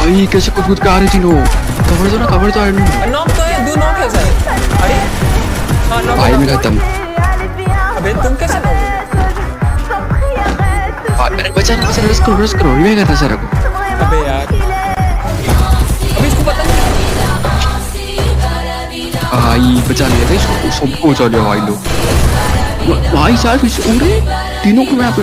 भाई कैसे कूद के आ रही थी लो, कवर दो नॉक तो है, दो नॉक है सर। अरे हाँ नॉक भाई है, मैं knock खत्म। है। अबे तुम कैसे नॉक हो? अरे बचा रस करो ये करना सारा को। अबे यार अबे इसको पता नहीं। भाई बचा लिया था इसको, सबको बचा लिया भाई लोग। भाई साहब इस तीनों को मैं यहाँ पे